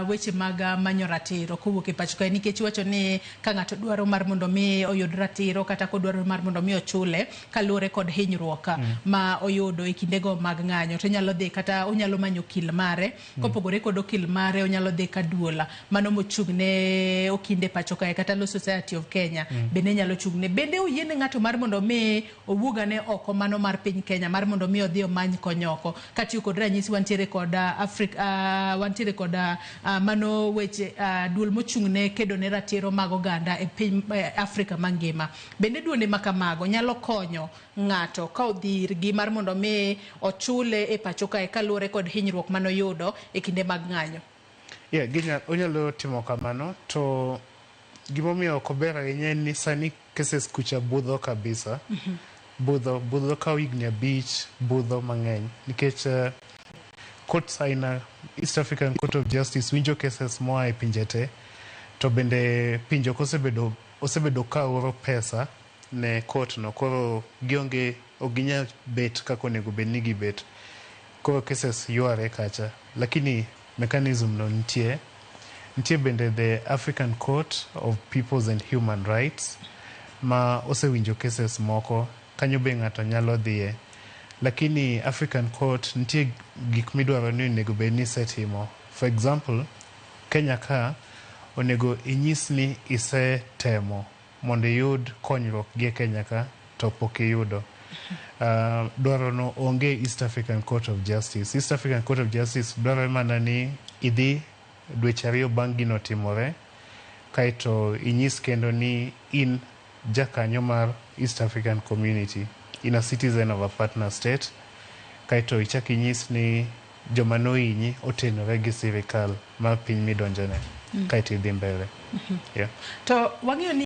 weche mag manyo ratiro kowuok e pacho kae, nikech wacho ni ka ng'ato dwaro mar mondo mi oyud ratiro kata kodwaro mar mondo mi ochule kaluwore kod hinyruok ma oyudo e kindego mag ng'anyo, to nyalo dhi kata onyalo manyo okil mare. Kopogore kod okil mare, onyalo dhi ka duola mano mochung'ne okinde pacho kae kata Law Society of Kenya bende nyalo chung'ne. Bende oyiene ng'ato mar mondo mi owuogane oko mano mar piny Kenya mar mondo mi odhi omany konyoko. Katiyo kod ranyisi wantiere kod wantiere kod mano weche duol mochung'ne kedo ne ratiro mag oganda e piny Afrika mangima. Bende duonde makamago nyalo konyo ng'ato ka odhi irgi mar mondo mi ochule e pacho kae kaluwore kod hinyruok manoyudo e kinde mag ng'anyo. Onyalo timo kamano, to gimomiyo ok ober ahinya en ni sani cases kucha budho kabisa. Budho kao higni 5 budho mang'eny nikech courts aina East African Court of Justice winjo cases moa e pinje te, to bende pinjo osebedo ka oro pesa ne court no, koro gionge oginya bet kako nego bedni gibet, koro cases yuare kacha. Lakini mechanism no nitie bende the African Court of Peoples and Human Rights ma osewinjo cases moko, kanyo be ng'ato nyalo dhiye. Lakini African Court nitie gik midwaro ni onego bedni setimo. For example, Kenya ka onego inyis ni isetemo mondo iyud konyruok gi Kenya ka to pok iyudo. Dwaro no onge East African Court of Justice. East African Court of Justice dwaro mana ni idhi dweche 2 bang' gino timore, kaito inyis kendo ni in jakanyo mar East African Community, in a citizen of a partner state, kaito ichak inyis ni joma nohinyi otenore gi sirikal mar piny midonjone, kaito idhi mbele. To wang'eyo ni